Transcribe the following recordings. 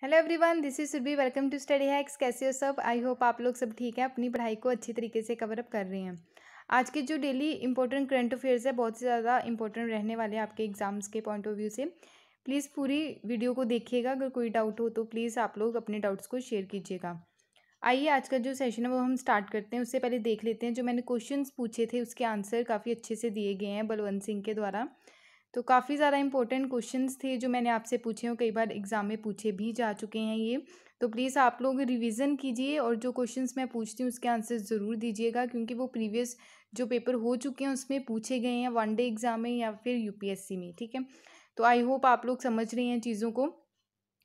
Hello everyone, this is Surabhi. Welcome to study hacks. कैसे हो सब? आई होप आप लोग सब ठीक है, अपनी पढ़ाई को अच्छी तरीके से कवर अप कर रहे हैं। आज के जो डेली इंपॉर्टेंट करंट अफेयर्स है बहुत ज़्यादा इंपॉर्टेंट रहने वाले हैं आपके एग्जाम्स के पॉइंट ऑफ व्यू से। प्लीज़ पूरी वीडियो को देखिएगा। अगर कोई डाउट हो तो प्लीज़ आप लोग अपने डाउट्स को शेयर कीजिएगा। आइए आज का जो सेशन है वो हम स्टार्ट करते हैं। उससे पहले देख लेते हैं जो मैंने क्वेश्चंस पूछे थे उसके आंसर काफ़ी अच्छे से दिए गए हैं बलवंत सिंह के द्वारा। तो काफ़ी ज़्यादा इंपॉर्टेंट क्वेश्चंस थे जो मैंने आपसे पूछे हैं, कई बार एग्जाम में पूछे भी जा चुके हैं ये। तो प्लीज़ आप लोग रिवीजन कीजिए और जो क्वेश्चंस मैं पूछती हूँ उसके आंसर ज़रूर दीजिएगा, क्योंकि वो प्रीवियस जो पेपर हो चुके हैं उसमें पूछे गए हैं, वनडे एग्जाम में या फिर यूपीएससी में। ठीक है, तो आई होप आप लोग समझ रहे हैं चीज़ों को।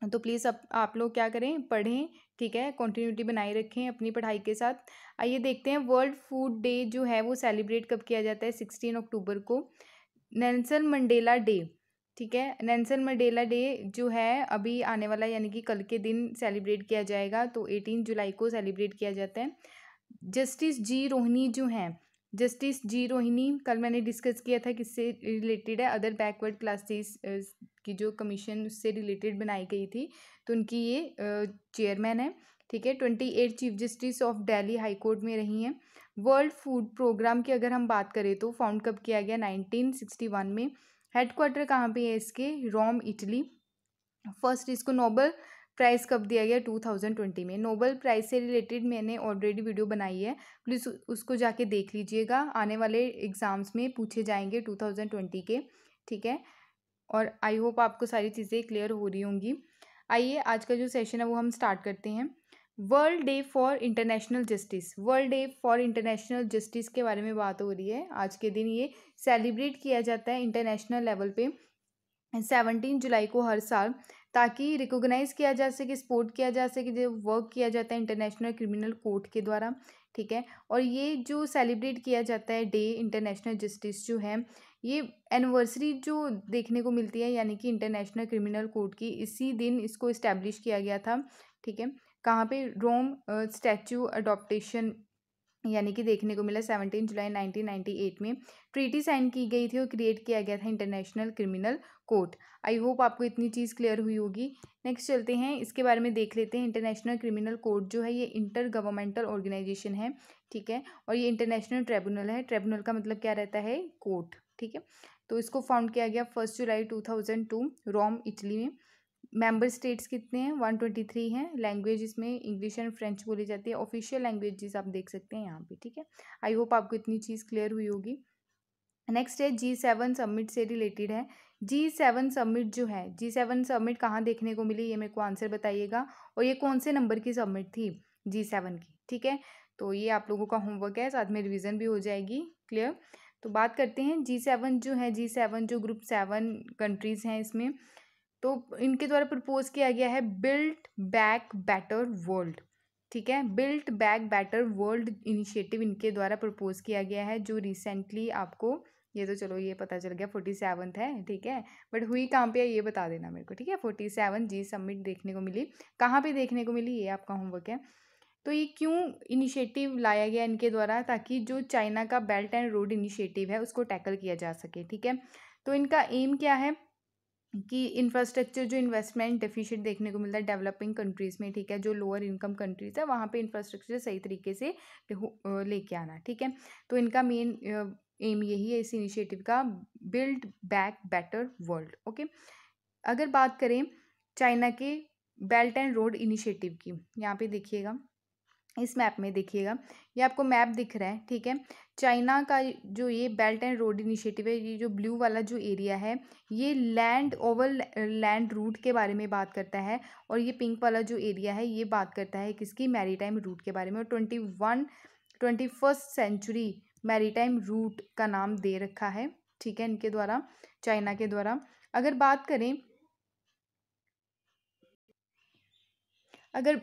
तो प्लीज़ अब आप लोग क्या करें, पढ़ें। ठीक है, कंटिन्यूटी बनाए रखें अपनी पढ़ाई के साथ। आइए देखते हैं वर्ल्ड फूड डे जो है वो सेलिब्रेट कब किया जाता है। 16 अक्टूबर को नेल्सन मंडेला डे। ठीक है, नेल्सन मंडेला डे जो है अभी आने वाला यानी कि कल के दिन सेलिब्रेट किया जाएगा। तो 18 जुलाई को सेलिब्रेट किया जाता है। जस्टिस जी रोहिणी जो हैं, जस्टिस जी रोहिणी कल मैंने डिस्कस किया था किससे रिलेटेड है, अदर बैकवर्ड क्लासेस की जो कमीशन उससे रिलेटेड बनाई गई थी। तो उनकी ये चेयरमैन है। ठीक है, 28 chief justice of Delhi high court में रही हैं। वर्ल्ड फूड प्रोग्राम की अगर हम बात करें तो फाउंड कब किया गया? 1961 में। हेडक्वार्टर कहाँ पे है इसके? रोम, इटली। फर्स्ट इसको नोबेल प्राइज़ कब दिया गया? 2020 में। नोबेल प्राइज़ से रिलेटेड मैंने ऑलरेडी वीडियो बनाई है, प्लीज़ उसको जाके देख लीजिएगा। आने वाले एग्ज़ाम्स में पूछे जाएंगे 2020 के। ठीक है, और आई होप आपको सारी चीज़ें क्लियर हो रही होंगी। आइए आज का जो सेशन है वो हम स्टार्ट करते हैं। World day for international justice. World day for international justice के बारे में बात हो रही है। आज के दिन ये सेलिब्रेट किया जाता है इंटरनेशनल लेवल पे 17 जुलाई को हर साल, ताकि रिकॉग्नाइज किया जा सके, सपोर्ट किया जा सके जो वर्क किया जाता है इंटरनेशनल क्रिमिनल कोर्ट के द्वारा। ठीक है, और ये जो सेलिब्रेट किया जाता है डे इंटरनेशनल जस्टिस जो है, ये एनिवर्सरी जो देखने को मिलती है यानी कि इंटरनेशनल क्रिमिनल कोर्ट की, इसी दिन इसको इस्टेब्लिश किया गया था। ठीक है, कहाँ पे? रोम स्टैचू अडॉप्टेशन यानी कि देखने को मिला 17 जुलाई 1998 में। ट्रीटी साइन की गई थी और क्रिएट किया गया था international criminal court. I hope आपको इतनी चीज़ क्लियर हुई होगी। नेक्स्ट चलते हैं, इसके बारे में देख लेते हैं। इंटरनेशनल क्रिमिनल कोर्ट जो है ये इंटर गवर्नमेंटल ऑर्गेनाइजेशन है। ठीक है, और ये इंटरनेशनल ट्रिब्यूनल है। ट्रिब्यूनल का मतलब क्या रहता है? कोर्ट। ठीक है, तो इसको फाउंड किया गया 1 जुलाई 2002 रोम, इटली में। मेंबर स्टेट्स कितने हैं? 123 हैं। लैंग्वेज इसमें इंग्लिश एंड फ्रेंच बोली जाती है। ऑफिशियल लैंग्वेजेस आप देख सकते हैं यहाँ पे। ठीक है, आई होप आपको इतनी चीज़ क्लियर हुई होगी। नेक्स्ट है G7 समिट से रिलेटेड है। G7 समिट जो है, G7 समिट कहाँ देखने को मिली, ये मेरे को आंसर बताइएगा। और ये कौन से नंबर की समिट थी G7 की? ठीक है, तो ये आप लोगों का होमवर्क है, साथ में रिवीजन भी हो जाएगी। क्लियर? तो बात करते हैं G7 जो है, G7 जो ग्रुप 7 कंट्रीज़ हैं इसमें, तो इनके द्वारा प्रपोज किया गया है बिल्ड बैक बेटर वर्ल्ड। ठीक है, build back better world initiative इनके द्वारा प्रपोज किया गया है, जो रिसेंटली आपको, ये तो चलो ये पता चल गया 47th है। ठीक है, बट हुई कहाँ पे है ये बता देना मेरे को। ठीक है, 47 जी समिट देखने को मिली, कहाँ पे देखने को मिली ये आपका होमवर्क है। तो ये क्यों इनिशिएटिव लाया गया इनके द्वारा? ताकि जो चाइना का बेल्ट एंड रोड इनिशिएटिव है उसको टैकल किया जा सके। ठीक है, तो इनका एम क्या है कि इंफ्रास्ट्रक्चर जो इन्वेस्टमेंट डेफिशिएंट देखने को मिलता है डेवलपिंग कंट्रीज़ में। ठीक है, जो लोअर इनकम कंट्रीज़ है वहाँ पे इंफ्रास्ट्रक्चर सही तरीके से लेके आना। ठीक है, तो इनका मेन एम यही है इस इनिशिएटिव का, build back better world. Okay, अगर बात करें चाइना के बेल्ट एंड रोड इनिशिएटिव की, यहाँ पे देखिएगा, इस मैप में देखिएगा, ये आपको मैप दिख रहा है। ठीक है, चाइना का जो ये बेल्ट एंड रोड इनिशिएटिव है, ये जो ब्लू वाला जो एरिया है, ये लैंड ओवर लैंड रूट के बारे में बात करता है। और ये पिंक वाला जो एरिया है ये बात करता है किसकी? मैरीटाइम रूट के बारे में। और 21st सेंचुरी मैरीटाइम रूट का नाम दे रखा है। ठीक है, इनके द्वारा, चाइना के द्वारा। अगर बात करें, अगर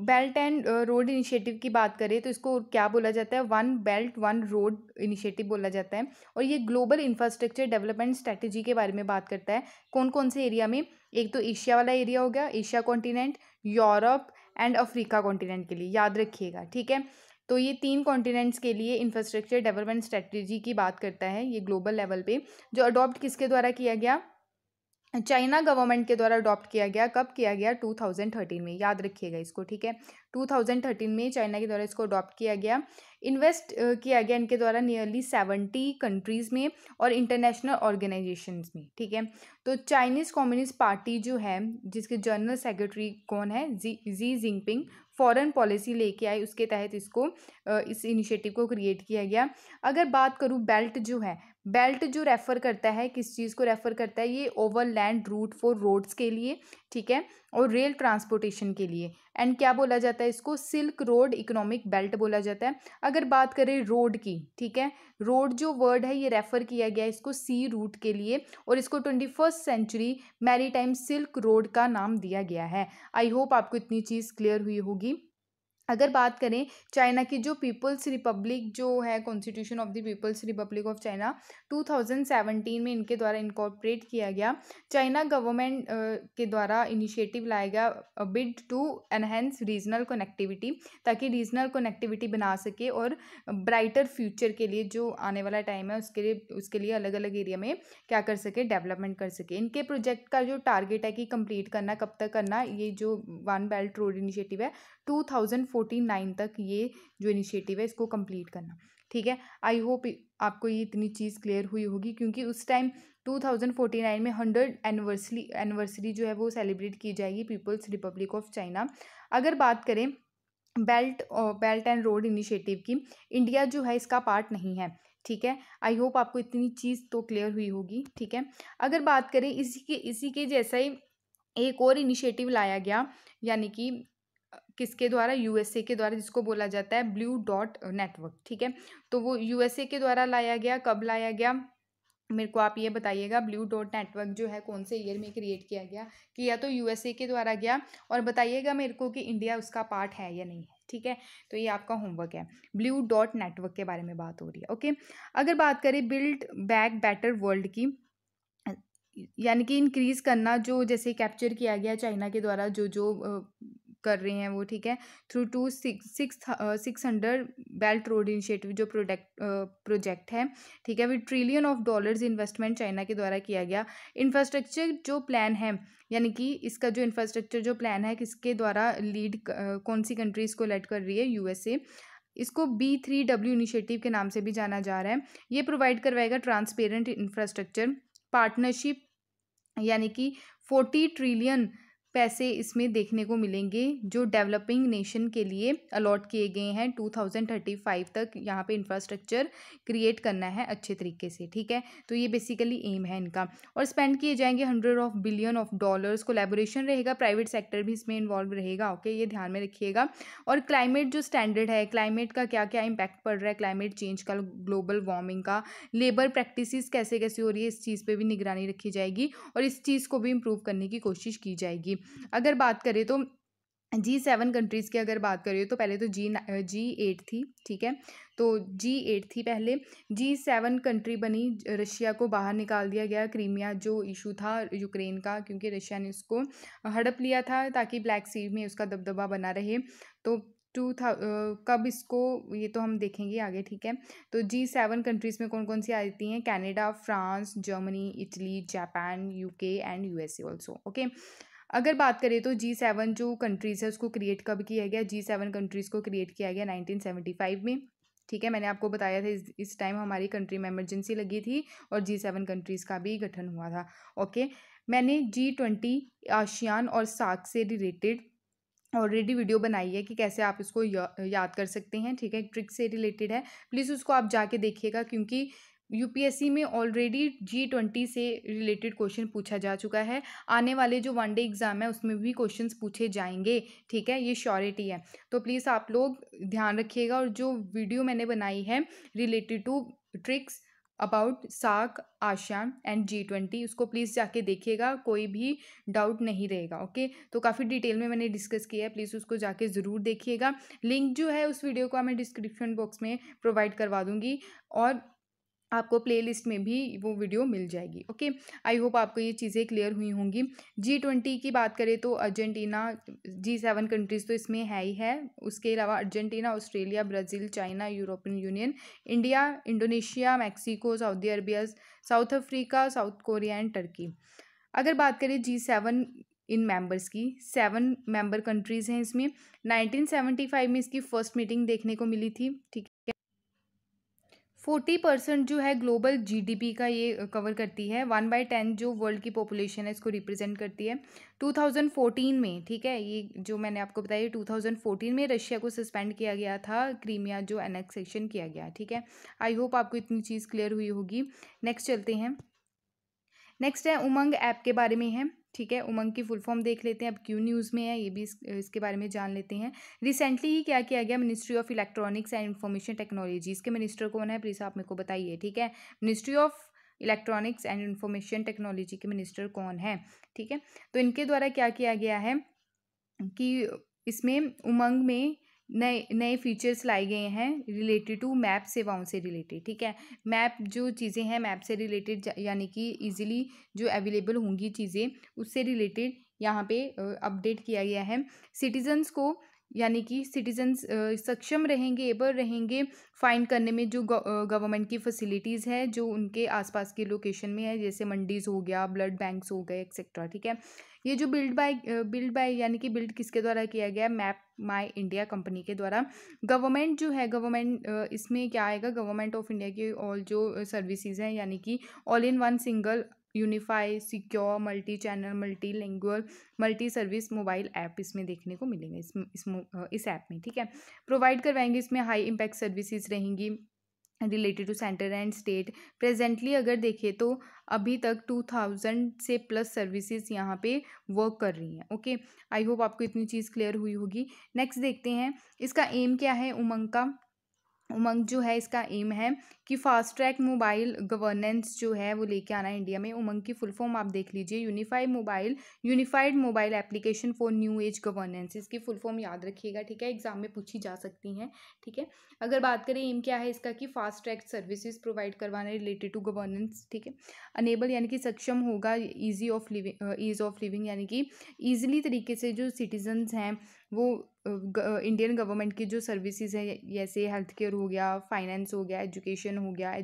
बेल्ट एंड रोड इनिशिएटिव की बात करें तो इसको क्या बोला जाता है? One belt one road initiative बोला जाता है। और ये ग्लोबल इंफ्रास्ट्रक्चर डेवलपमेंट स्ट्रेटजी के बारे में बात करता है। कौन कौन से एरिया में? एक तो एशिया वाला एरिया हो गया, Asia continent, Europe and Africa continent के लिए, याद रखिएगा। ठीक है, तो ये 3 कॉन्टिनेंट्स के लिए इंफ्रास्ट्रक्चर डेवलपमेंट स्ट्रेटजी की बात करता है ये ग्लोबल लेवल पे, जो अडॉप्ट किसके द्वारा किया गया? चाइना गवर्नमेंट के द्वारा अडॉप्ट किया गया। कब किया गया? 2013 में, याद रखिएगा इसको, ठीक है। 2013 में चाइना के द्वारा इसको अडॉप्ट किया गया। इन्वेस्ट किया गया इनके द्वारा नियरली 70 कंट्रीज़ में और इंटरनेशनल ऑर्गेनाइजेशंस में, ठीक है। तो चाइनीज़ कम्युनिस्ट पार्टी जो है, जिसके जनरल सेक्रेटरी कौन है? जी जिनपिंग, फॉरेन पॉलिसी लेके आए, उसके तहत इसको इस इनिशिएटिव को क्रिएट किया गया। अगर बात करूँ बेल्ट जो है, बेल्ट जो रेफ़र करता है, किस चीज़ को रेफ़र करता है? ये ओवरलैंड रूट फॉर रोड्स के लिए, ठीक है, और रेल ट्रांसपोर्टेशन के लिए। एंड क्या बोला जाता है इसको? सिल्क रोड इकोनॉमिक बेल्ट बोला जाता है। अगर बात करें रोड की, ठीक है, रोड जो वर्ड है ये रेफ़र किया गया है इसको सी रूट के लिए, और इसको 21st century maritime silk road का नाम दिया गया है। आई होप आपको इतनी चीज़ क्लियर हुई होगी। अगर बात करें चाइना की जो पीपल्स रिपब्लिक जो है, constitution of the people's republic of China 2017 में इनके द्वारा इनकॉर्पोरेट किया गया। चाइना गवर्नमेंट के द्वारा इनिशिएटिव लाया गया bid to enhance regional connectivity, ताकि रीजनल कनेक्टिविटी बना सके और ब्राइटर फ्यूचर के लिए, जो आने वाला टाइम है उसके लिए अलग अलग एरिया में क्या कर सके? डेवलपमेंट कर सके। इनके प्रोजेक्ट का जो टारगेट है कि कंप्लीट करना, कब तक करना, ये जो वन बेल्ट रोड इनिशिएटिव है 2049 तक ये जो इनिशिएटिव है इसको कंप्लीट करना, ठीक है। आई होप आपको ये इतनी चीज़ क्लियर हुई होगी, क्योंकि उस टाइम 2049 में 100 एनिवर्सरी जो है वो सेलिब्रेट की जाएगी पीपल्स रिपब्लिक ऑफ चाइना। अगर बात करें बेल्ट एंड रोड इनिशिएटिव की, इंडिया जो है इसका पार्ट नहीं है, ठीक है। आई होप आपको इतनी चीज़ तो क्लियर हुई होगी, ठीक है। अगर बात करें इसी के जैसा ही एक और इनिशिएटिव लाया गया, यानी कि किसके द्वारा? यूएसए के द्वारा, जिसको बोला जाता है ब्लू डॉट नेटवर्क, ठीक है। तो वो यूएसए के द्वारा लाया गया। कब लाया गया मेरे को आप ये बताइएगा? ब्लू डॉट नेटवर्क जो है कौन से ईयर में क्रिएट किया गया? कि या तो यूएसए के द्वारा गया, और बताइएगा मेरे को कि इंडिया उसका पार्ट है या नहीं है, ठीक है। तो ये आपका होमवर्क है, ब्लू डॉट नेटवर्क के बारे में बात हो रही है, ओके। अगर बात करें बिल्ड बैक बेटर वर्ल्ड की, यानी कि इंक्रीज करना, जो जैसे कैप्चर किया गया चाइना के द्वारा जो जो कर रहे हैं वो, ठीक है, थ्रू 600 बेल्ट रोड इनिशिएटिव जो प्रोजेक्ट है, ठीक है, with trillion of dollars investment China के द्वारा किया गया। इंफ्रास्ट्रक्चर जो प्लान है, यानी कि इसका जो इंफ्रास्ट्रक्चर जो प्लान है किसके द्वारा लीड, कौन सी कंट्रीज़ को लीड कर रही है? यूएसए। इसको B3W इनिशिएटिव के नाम से भी जाना जा रहा है। ये प्रोवाइड करवाएगा ट्रांसपेरेंट इंफ्रास्ट्रक्चर पार्टनरशिप, यानी कि 40 ट्रिलियन पैसे इसमें देखने को मिलेंगे, जो डेवलपिंग नेशन के लिए अलॉट किए गए हैं 2035 तक। यहाँ पे इंफ्रास्ट्रक्चर क्रिएट करना है अच्छे तरीके से, ठीक है। तो ये बेसिकली एम है इनका, और स्पेंड किए जाएंगे 100 बिलियन ऑफ डॉलर्स। कोलैबोरेशन रहेगा, प्राइवेट सेक्टर भी इसमें इन्वॉल्व रहेगा, ओके, ये ध्यान में रखिएगा। और क्लाइमेट जो स्टैंडर्ड है, क्लाइमेट का क्या क्या इम्पैक्ट पड़ रहा है, क्लाइमेट चेंज का, ग्लोबल वार्मिंग का, लेबर प्रैक्टिसेस कैसे कैसे हो रही है, इस चीज़ पे भी निगरानी रखी जाएगी, और इस चीज़ को भी इम्प्रूव करने की कोशिश की जाएगी। अगर बात करें तो G7 कंट्रीज़ की अगर बात करें तो पहले तो G8 थी, ठीक है। तो G8 थी पहले, G7 कंट्री बनी, रशिया को बाहर निकाल दिया गया। क्रीमिया जो इशू था यूक्रेन का, क्योंकि रशिया ने उसको हड़प लिया था ताकि ब्लैक सी में उसका दबदबा बना रहे। तो कब इसको, ये तो हम देखेंगे आगे, ठीक है। तो G7 कंट्रीज़ में कौन कौन सी आती हैं? Canada, France, Germany, Italy, Japan, UK and USA also, okay. अगर बात करें तो G7 जो कंट्रीज़ है उसको क्रिएट कब किया गया? G7 कंट्रीज़ को क्रिएट किया गया 1975 में, ठीक है। मैंने आपको बताया था इस टाइम हमारी कंट्री में इमरजेंसी लगी थी और G7 कंट्रीज़ का भी गठन हुआ था, ओके। मैंने G20, आसियान और सार्क से रिलेटेड ऑलरेडी वीडियो बनाई है कि कैसे आप इसको याद कर सकते हैं, ठीक है। ट्रिक से रिलेटेड है, प्लीज़ उसको आप जाके देखिएगा, क्योंकि यूपीएससी में ऑलरेडी G20 से रिलेटेड क्वेश्चन पूछा जा चुका है। आने वाले जो वनडे एग्ज़ाम है उसमें भी क्वेश्चंस पूछे जाएंगे, ठीक है, ये श्योरिटी है। तो प्लीज़ आप लोग ध्यान रखिएगा, और जो वीडियो मैंने बनाई है related to tricks about SAARC, ASEAN and G20, उसको प्लीज़ जाके देखिएगा, कोई भी डाउट नहीं रहेगा, ओके। तो काफ़ी डिटेल में मैंने डिस्कस किया है, प्लीज़ उसको जाके ज़रूर देखिएगा। लिंक जो है उस वीडियो का मैं डिस्क्रिप्शन बॉक्स में प्रोवाइड करवा दूँगी, और आपको प्लेलिस्ट में भी वो वीडियो मिल जाएगी, ओके। आई होप आपको ये चीज़ें क्लियर हुई होंगी। G20 की बात करें तो अर्जेंटीना, G7 कंट्रीज़ तो इसमें है ही है, उसके अलावा Argentina, Australia, Brazil, China, European union, India, Indonesia, Mexico, Saudi Arabia, south Africa, south Korea and Turkey. अगर बात करें G7 इन मेंबर्स की, 7 मेंबर कंट्रीज़ हैं इसमें। 1975 में इसकी फर्स्ट मीटिंग देखने को मिली थी, ठीक है। 40% जो है ग्लोबल जीडीपी का ये कवर करती है। 1/10 जो वर्ल्ड की पॉपुलेशन है इसको रिप्रेजेंट करती है। 2014 में, ठीक है, ये जो मैंने आपको बताया 2014 में रशिया को सस्पेंड किया गया था, क्रीमिया जो एनेक्सेशन किया गया, ठीक है। आई होप आपको इतनी चीज़ क्लियर हुई होगी। नेक्स्ट चलते हैं। नेक्स्ट है उमंग ऐप के बारे में है, ठीक है। उमंग की फुल फॉर्म देख लेते हैं, अब क्यों न्यूज़ में है ये भी इसके बारे में जान लेते हैं। रिसेंटली ही क्या किया गया, ministry of electronics and information technology, इसके मिनिस्टर कौन है प्लीज़ आप मेरे को बताइए, ठीक है। Ministry of electronics and information technology के मिनिस्टर कौन है, ठीक है। तो इनके द्वारा क्या किया गया है कि इसमें उमंग में नए नए फीचर्स लाए गए हैं रिलेटेड टू मैप सेवाओं से रिलेटेड, ठीक है। मैप जो चीज़ें हैं मैप से रिलेटेड, यानी कि इजीली जो अवेलेबल होंगी चीज़ें उससे रिलेटेड यहाँ पे अपडेट किया गया है। सिटीजन्स को, यानी कि सिटीजन्स सक्षम रहेंगे, एबल रहेंगे फाइंड करने में जो गवर्नमेंट की फैसिलिटीज़ है जो उनके आसपास की लोकेशन में है, जैसे मंडीज़ हो गया, ब्लड बैंक्स हो गए, एक्सेट्रा, ठीक है। ये जो बिल्ड बाय यानी कि बिल्ड किसके द्वारा किया गया, मैप माई इंडिया कंपनी के द्वारा। गवर्नमेंट जो है, गवर्नमेंट इसमें क्या आएगा, गवर्नमेंट ऑफ इंडिया की ऑल जो सर्विसेज हैं, यानी कि all in one single unify secure multi channel multi language multi service mobile app इसमें देखने को मिलेंगे इस ऐप में, ठीक है। प्रोवाइड करवाएंगे, इसमें हाई इम्पैक्ट सर्विसेज रहेंगी related to centre and state. Presently अगर देखें तो अभी तक 2000 से प्लस सर्विसेज यहाँ पे वर्क कर रही हैं, ओके। आई होप आपको इतनी चीज़ क्लियर हुई होगी। नेक्स्ट देखते हैं इसका एम क्या है उमंग का। उमंग जो है इसका एम है कि फास्ट ट्रैक मोबाइल गवर्नेंस जो है वो लेके आना है इंडिया में। उमंग की फुल फॉर्म आप देख लीजिए, unified mobile application for new age governance, इसकी फुल फॉर्म याद रखिएगा, ठीक है, एग्जाम में पूछी जा सकती हैं, ठीक है। अगर बात करें एम क्या है इसका कि फास्ट ट्रैक सर्विसेज प्रोवाइड करवाना रिलेटेड टू गवर्नेंस, ठीक है। अनेबल यानी कि सक्षम होगा, ईज ऑफ लिविंग यानी कि ईजिली तरीके से जो सिटीजन्स हैं वो इंडियन गवर्नमेंट की जो सर्विसेज है जैसे हेल्थ केयर हो गया, फाइनेंस हो गया, एजुकेशन हो गया,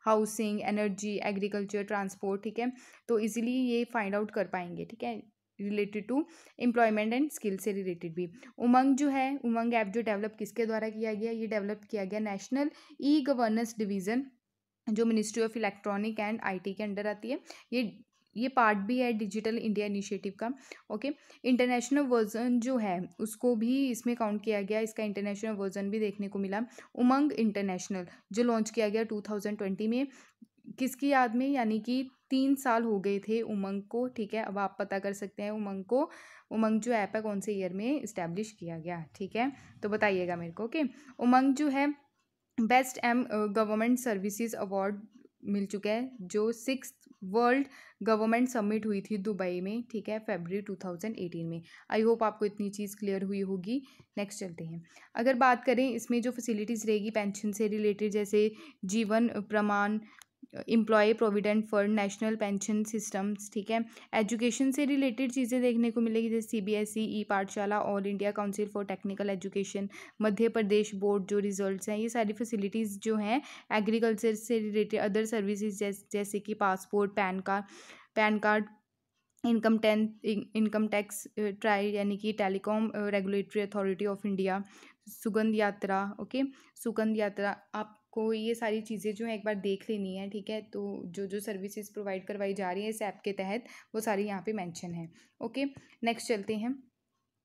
हाउसिंग, एनर्जी, एग्रीकल्चर, ट्रांसपोर्ट, ठीक है, तो इजीली ये फाइंड आउट कर पाएंगे, ठीक है, related to employment and skill से रिलेटेड भी। उमंग जो है, उमंग ऐप जो डेवलप किसके द्वारा किया गया, ये डेवलप किया गया नेशनल ई गवर्नेंस डिवीज़न जो ministry of electronic and IT के अंडर आती है। ये पार्ट भी है डिजिटल इंडिया इनिशिएटिव का, ओके। इंटरनेशनल वर्जन जो है उसको भी इसमें काउंट किया गया, इसका इंटरनेशनल वर्जन भी देखने को मिला। उमंग इंटरनेशनल जो लॉन्च किया गया 2020 में, किसकी याद में, यानी कि 3 साल हो गए थे उमंग को, ठीक है। अब आप पता कर सकते हैं उमंग जो ऐप है कौन से ईयर में इस्टेब्लिश किया गया, ठीक है, तो बताइएगा मेरे को, ओके। उमंग जो है बेस्ट गवर्नमेंट सर्विसेज अवार्ड मिल चुका है, जो 6th वर्ल्ड गवर्नमेंट समिट हुई थी दुबई में, ठीक है, फरवरी 2018 में। आई होप आपको इतनी चीज़ क्लियर हुई होगी। नेक्स्ट चलते हैं। अगर बात करें इसमें जो फैसिलिटीज़ रहेगी पेंशन से रिलेटेड, जैसे Jeevan Pramaan, employ provident fund, national pension systems, ठीक है। एजुकेशन से रिलेटेड चीज़ें देखने को मिलेगी, जैसे सीबीएसई, ई पाठशाला, all India council for technical education, Madhya Pradesh board जो रिजल्ट्स हैं, ये सारी फैसिलिटीज़ जो हैं। एग्रीकल्चर से रिलेटेड अदर सर्विसेज जैसे कि passport, pan card, income tax try यानी कि telecom regulatory authority of India, सुगंध यात्रा, ओके। सुगंध यात्रा, आपको ये सारी चीज़ें जो है एक बार देख लेनी है, ठीक है। तो जो जो सर्विसेज प्रोवाइड करवाई जा रही है इस ऐप के तहत वो सारी यहाँ पे मेंशन है, ओके। नेक्स्ट चलते हैं।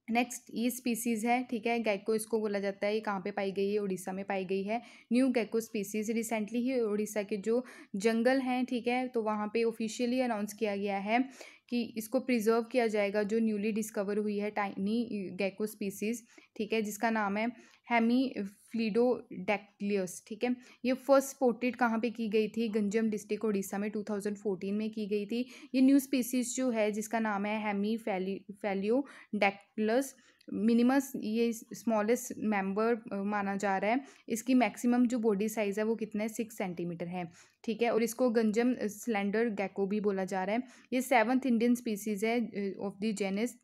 नेक्स्ट ये स्पीसीज़ है, ठीक है, गैक्को इसको बोला जाता है। ये कहाँ पे पाई गई है, उड़ीसा में पाई गई है। न्यू गैक्को स्पीसीज़ रिसेंटली ही उड़ीसा के जो जंगल हैं, ठीक है, तो वहाँ पे ऑफिशियली अनाउंस किया गया है कि इसको प्रिजर्व किया जाएगा, जो न्यूली डिस्कवर हुई है टाइनी गैक्को स्पीसीज़, ठीक है, जिसका नाम है हेमीफ्लीडोडैक्टिलस, ठीक है। ये फर्स्ट स्पॉटेड कहाँ पे की गई थी, गंजम डिस्ट्रिक्ट उड़ीसा में 2014 में की गई थी। ये न्यू स्पीसीज़ जो है जिसका नाम है हेमीफैलियोडैक्टिलस मिनिमस, ये स्मॉलेस्ट मेंबर माना जा रहा है। इसकी मैक्सिमम जो बॉडी साइज़ है वो कितना है, 6 सेंटीमीटर है, ठीक है। और इसको गंजम स्लेंडर गैक्को भी बोला जा रहा है। ये 7th इंडियन स्पीसीज़ है of the genus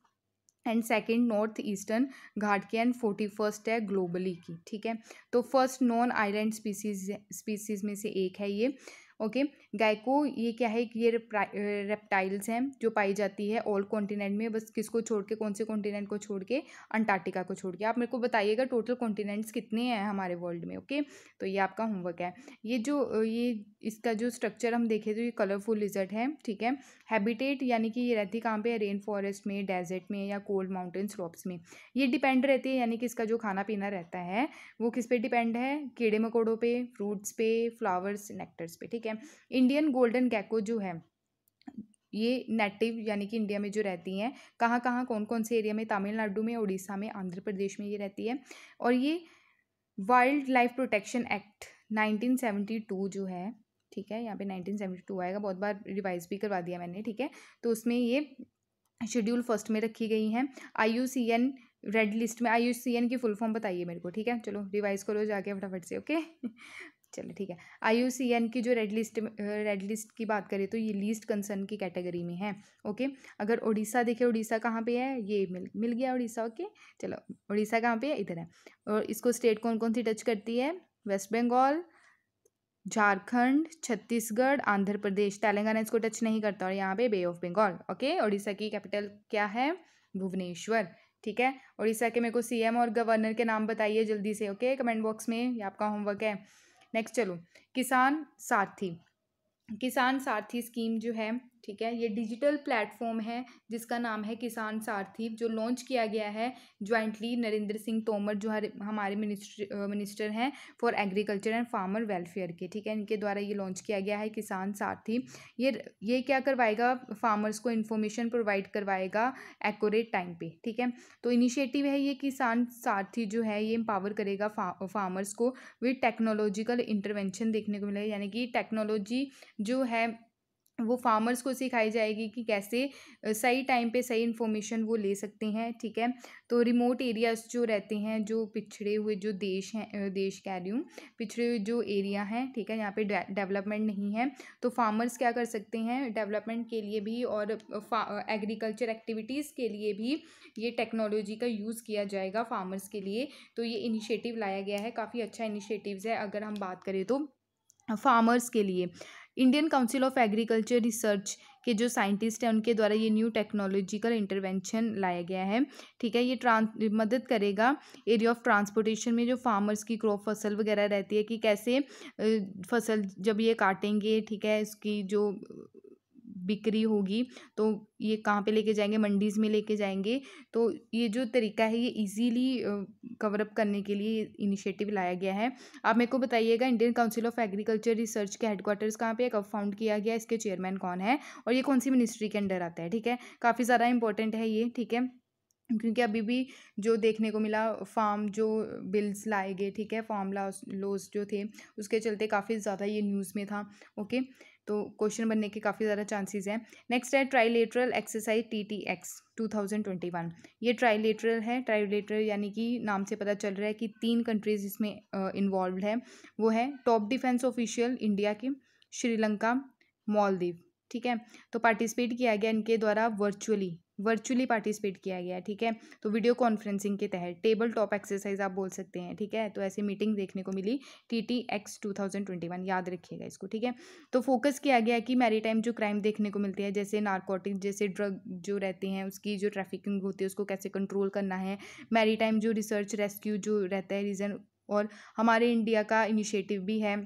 and second north eastern Ghat की एंड 41st है ग्लोबली की, ठीक है। तो फर्स्ट नॉन आइलैंड स्पीसीज में से एक है ये, ओके। गैको ये क्या है कि ये रेप्टाइल्स हैं जो पाई जाती है ऑल कॉन्टिनेंट में, बस किसको छोड़ के, कौन से कॉन्टिनेंट को छोड़ के, अंटार्कटिका को छोड़ के। आप मेरे को बताइएगा टोटल कॉन्टिनेंट्स कितने हैं हमारे वर्ल्ड में। ओके, तो ये आपका होमवर्क है। ये इसका जो स्ट्रक्चर हम देखें तो ये कलरफुल लिजर्ड है, ठीक है। हैबिटेट यानी कि ये रहती कहाँ पे, रेन फॉरेस्ट में, डेजर्ट में या कोल्ड माउंटेन स्लोप्स में। ये डिपेंड रहती है यानी कि इसका जो खाना पीना रहता है वो किस पे डिपेंड है, कीड़े मकोड़ों पे, फ्रूट्स पे, फ्लावर्स, नेक्टर्स पे, ठीक है। इंडियन गोल्डन गैको जो है ये नेटिव यानी कि इंडिया में जो रहती हैं, कहाँ कहाँ कौन कौन से एरिया में, तमिलनाडु में, उड़ीसा में, आंध्र प्रदेश में ये रहती है। और ये वाइल्ड लाइफ प्रोटेक्शन एक्ट 1972 जो है, ठीक है, यहाँ पे 1972 आएगा, बहुत बार रिवाइज भी करवा दिया मैंने, ठीक है। तो उसमें ये शेड्यूल फर्स्ट में रखी गई हैं। IUCN रेड लिस्ट में, IUCN की फुल फॉर्म बताइए मेरे को, ठीक है। चलो रिवाइज करो जाके फटाफट से, ओके। चलो ठीक है, IUCN की जो रेड लिस्ट की बात करें तो ये लीस्ट कंसर्न की कैटेगरी में है, ओके। अगर उड़ीसा देखे, उड़ीसा कहाँ पे है, ये मिल गया उड़ीसा, ओके। चलो उड़ीसा कहाँ पे है, इधर है। और इसको स्टेट कौन कौन सी टच करती है, वेस्ट बंगाल, झारखंड, छत्तीसगढ़, आंध्र प्रदेश, तेलंगाना इसको टच नहीं करता, और यहाँ पे बे ऑफ बंगाल, ओके। उड़ीसा की कैपिटल क्या है, भुवनेश्वर, ठीक है। उड़ीसा के मेरे को CM और गवर्नर के नाम बताइए जल्दी से, ओके, कमेंट बॉक्स में, ये आपका होमवर्क है। नेक्स्ट चलो, किसान सारथी स्कीम जो है, ठीक है, ये डिजिटल प्लेटफॉर्म है जिसका नाम है किसान सारथी, जो लॉन्च किया गया है ज्वाइंटली नरेंद्र सिंह तोमर जो हमारे मिनिस्टर हैं for agriculture and farmer welfare के, ठीक है, इनके द्वारा ये लॉन्च किया गया है किसान सारथी। ये क्या करवाएगा, फार्मर्स को इन्फॉर्मेशन प्रोवाइड करवाएगा एक्यूरेट टाइम पे, ठीक है। तो इनिशिएटिव है ये किसान सारथी जो है, ये एम्पावर करेगा फार्मर्स को विद टेक्नोलॉजिकल इंटरवेंशन देखने को मिलेगा, यानी कि टेक्नोलॉजी जो है वो फार्मर्स को सिखाई जाएगी कि कैसे सही टाइम पे सही इन्फॉर्मेशन वो ले सकते हैं, ठीक है। तो रिमोट एरियाज जो रहते हैं, जो पिछड़े हुए जो देश हैं, देश कह रही हूँ, पिछड़े हुए जो एरिया हैं, ठीक है, यहाँ पे डेवलपमेंट नहीं है, तो फार्मर्स क्या कर सकते हैं डेवलपमेंट के लिए भी और एग्रीकल्चर एक्टिविटीज़ के लिए भी ये टेक्नोलॉजी का यूज़ किया जाएगा फार्मर्स के लिए। तो ये इनिशिएटिव लाया गया है, काफ़ी अच्छा इनिशिएटिव्स है अगर हम बात करें तो फार्मर्स के लिए। Indian council of agriculture research के जो साइंटिस्ट हैं उनके द्वारा ये न्यू टेक्नोलॉजिकल इंटरवेंशन लाया गया है, ठीक है। ये मदद करेगा एरिया ऑफ ट्रांसपोर्टेशन में, जो फार्मर्स की क्रॉप फसल वगैरह रहती है कि कैसे फसल जब ये काटेंगे, ठीक है, इसकी जो बिक्री होगी तो ये कहाँ पे लेके जाएंगे, मंडीज़ में लेके जाएंगे। तो ये जो तरीका है ये इजीली कवर अप करने के लिए इनिशिएटिव लाया गया है। आप मेरे को बताइएगा Indian council of agriculture research के हेडक्वार्टर्स कहाँ पे है, कब फाउंड किया गया, इसके चेयरमैन कौन है और ये कौन सी मिनिस्ट्री के अंडर आता है, ठीक है। काफ़ी ज़्यादा इंपॉर्टेंट है ये, ठीक है, क्योंकि अभी भी जो देखने को मिला फार्म जो बिल्स लाए गए, ठीक है, फार्म लॉज जो थे उसके चलते काफ़ी ज़्यादा ये न्यूज़ में था, ओके। तो क्वेश्चन बनने के काफ़ी ज़्यादा चांसेस हैं। नेक्स्ट है ट्राइलेटरल एक्सरसाइज TTX 2021। ये ट्राइलेटरल है, ट्राइलेटरल यानी कि नाम से पता चल रहा है कि 3 कंट्रीज इसमें इन्वॉल्व है। वो है टॉप डिफेंस ऑफिशियल इंडिया की, श्रीलंका, मालदीव, ठीक है। तो पार्टिसिपेट किया गया इनके द्वारा वर्चुअली पार्टिसिपेट किया गया, ठीक है। तो वीडियो कॉन्फ्रेंसिंग के तहत टेबल टॉप एक्सरसाइज आप बोल सकते हैं, ठीक है। तो ऐसी मीटिंग देखने को मिली TTX 2021, याद रखिएगा इसको, ठीक है। तो फोकस किया गया कि मैरीटाइम जो क्राइम देखने को मिलते हैं जैसे नारकोटिक जैसे ड्रग जो रहते हैं उसकी जो ट्रैफिकिंग होती है उसको कैसे कंट्रोल करना है, मैरीटाइम जो रिसर्च रेस्क्यू जो रहता है रीजन, और हमारे इंडिया का इनिशिएटिव भी है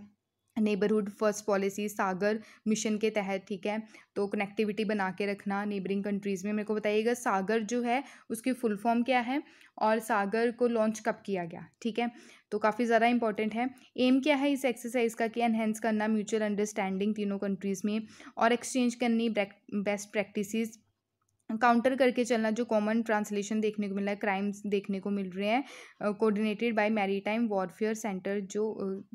नेबरहुड फर्स्ट पॉलिसी सागर मिशन के तहत, ठीक है। तो कनेक्टिविटी बना के रखना नेबरिंग कंट्रीज़ में। मेरे को बताइएगा सागर जो है उसकी फुल फॉर्म क्या है और सागर को लॉन्च कब किया गया, ठीक है। तो काफ़ी ज़्यादा इंपॉर्टेंट है। एम क्या है इस एक्सरसाइज का कि एनहेंस करना म्यूचुअल अंडरस्टैंडिंग तीनों कंट्रीज़ में और एक्सचेंज करनी बेस्ट प्रैक्टिसेस, काउंटर करके चलना जो कॉमन ट्रांसलेशन देखने को मिल रहा है, क्राइम्स देखने को मिल रहे हैं, coordinated by maritime warfare centre जो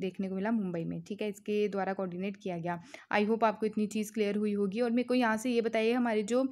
देखने को मिला मुंबई में, ठीक है, इसके द्वारा कोऑर्डिनेट किया गया। आई होप आपको इतनी चीज़ क्लियर हुई होगी। और मेरे को यहाँ से ये बताइए हमारे जो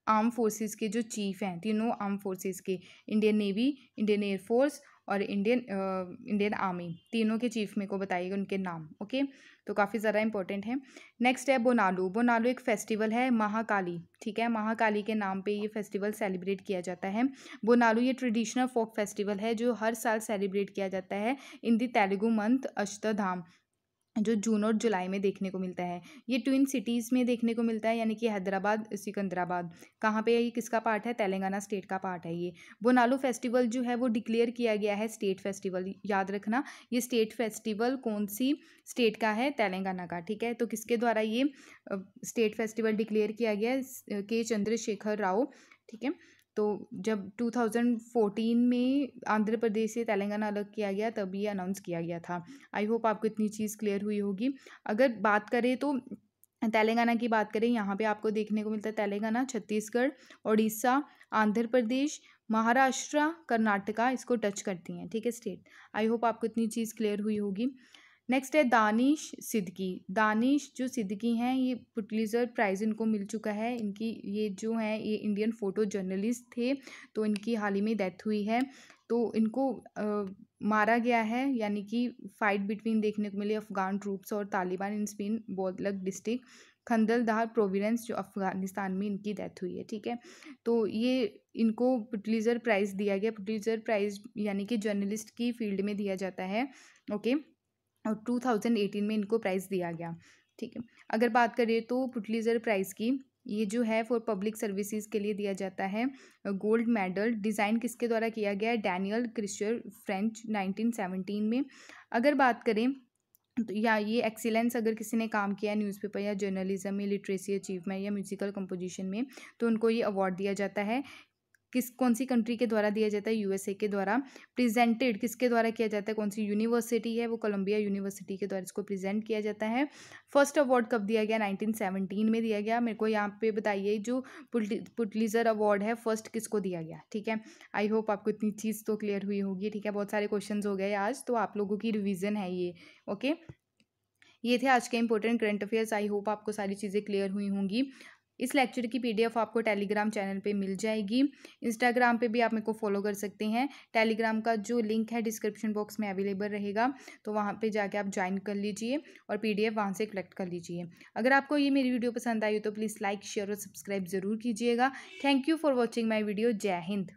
आर्म फोर्सेस के जो चीफ हैं तीनों आर्म फोर्सेस के, इंडियन नेवी, इंडियन एयरफोर्स और इंडियन आर्मी, तीनों के चीफ मेरे को बताइएगा उनके नाम, ओके। तो काफ़ी ज़्यादा इंपॉर्टेंट है। नेक्स्ट है बोनालू एक फेस्टिवल है महाकाली, ठीक है, महाकाली के नाम पे ये फेस्टिवल सेलिब्रेट किया जाता है। बोनालू ये ट्रेडिशनल फोक फेस्टिवल है जो हर साल सेलिब्रेट किया जाता है इन द तेलुगु मंथ अष्टधाम, जो जून और जुलाई में देखने को मिलता है। ये ट्विन सिटीज़ में देखने को मिलता है, यानी कि हैदराबाद सिकंदराबाद। कहाँ पे है ये, किसका पार्ट है, तेलंगाना स्टेट का पार्ट है ये। बोनालू फेस्टिवल जो है वो डिक्लेयर किया गया है स्टेट फेस्टिवल, याद रखना। ये स्टेट फेस्टिवल कौन सी स्टेट का है, तेलंगाना का, ठीक है। तो किसके द्वारा ये स्टेट फेस्टिवल डिक्लेयर किया गया है, के चंद्रशेखर राव, ठीक है। तो जब 2014 में आंध्र प्रदेश से तेलंगाना अलग किया गया तब ये अनाउंस किया गया था। आई होप आपको इतनी चीज़ क्लियर हुई होगी। अगर बात करें तो तेलंगाना की बात करें, यहाँ पे आपको देखने को मिलता है तेलंगाना, छत्तीसगढ़, उड़ीसा, आंध्र प्रदेश, महाराष्ट्र, कर्नाटका इसको टच करती हैं, ठीक है, स्टेट। आई होप आपको इतनी चीज़ क्लियर हुई होगी। नेक्स्ट है दानिश सिद्दीकी। दानिश जो सिद्दीकी हैं ये पुलित्ज़र प्राइज़ इनको मिल चुका है। इनकी ये जो हैं ये इंडियन फ़ोटो जर्नलिस्ट थे, तो इनकी हाल ही में डेथ हुई है। तो इनको मारा गया है, यानी कि फ़ाइट बिटवीन देखने को मिली अफ़गान ट्रूप्स और Taliban in Spin Boldak district Kandahar province जो अफ़गानिस्तान में इनकी डेथ हुई है, ठीक है। तो ये इनको पुलित्ज़र प्राइज़ दिया गया। पुलित्ज़र प्राइज़ यानी कि जर्नलिस्ट की फील्ड में दिया जाता है, ओके। और 2018 में इनको प्राइज़ दिया गया, ठीक है। अगर बात करें तो पुलित्ज़र प्राइज़ की, ये जो है फॉर पब्लिक सर्विसेज के लिए दिया जाता है। गोल्ड मेडल डिज़ाइन किसके द्वारा किया गया है, डैनियल क्रिस्चर फ्रेंच 1917 में। अगर बात करें तो या ये एक्सीलेंस अगर किसी ने काम किया है न्यूज़पेपर या जर्नलिज्म में, लिटरेसी अचीवमेंट या म्यूजिकल कंपोजिशन में, तो उनको ये अवार्ड दिया जाता है। कौन सी कंट्री के द्वारा दिया जाता है, यूएसए के द्वारा। प्रेजेंटेड किसके द्वारा किया जाता है, कौन सी यूनिवर्सिटी है, वो कोलंबिया यूनिवर्सिटी के द्वारा इसको प्रेजेंट किया जाता है। फर्स्ट अवार्ड कब दिया गया, 1917 में दिया गया। मेरे को यहाँ पे बताइए जो पुलित्ज़र अवार्ड है फर्स्ट किसको दिया गया, ठीक है। आई होप आपको इतनी चीज़ तो क्लियर हुई होगी, ठीक है। बहुत सारे क्वेश्चन हो गए आज, तो आप लोगों की रिविज़न है ये, ओके। ये थे आज के important current affairs. I hope आपको सारी चीज़ें क्लियर हुई होंगी। इस लेक्चर की पीडीएफ आपको टेलीग्राम चैनल पे मिल जाएगी। इंस्टाग्राम पे भी आप मेरे को फॉलो कर सकते हैं। टेलीग्राम का जो लिंक है डिस्क्रिप्शन बॉक्स में अवेलेबल रहेगा, तो वहाँ पे जाके आप ज्वाइन कर लीजिए और पीडीएफ वहाँ से कलेक्ट कर लीजिए। अगर आपको ये मेरी वीडियो पसंद आई हो तो प्लीज़ लाइक, शेयर और सब्सक्राइब ज़रूर कीजिएगा। Thank you for watching my video. जय हिंद।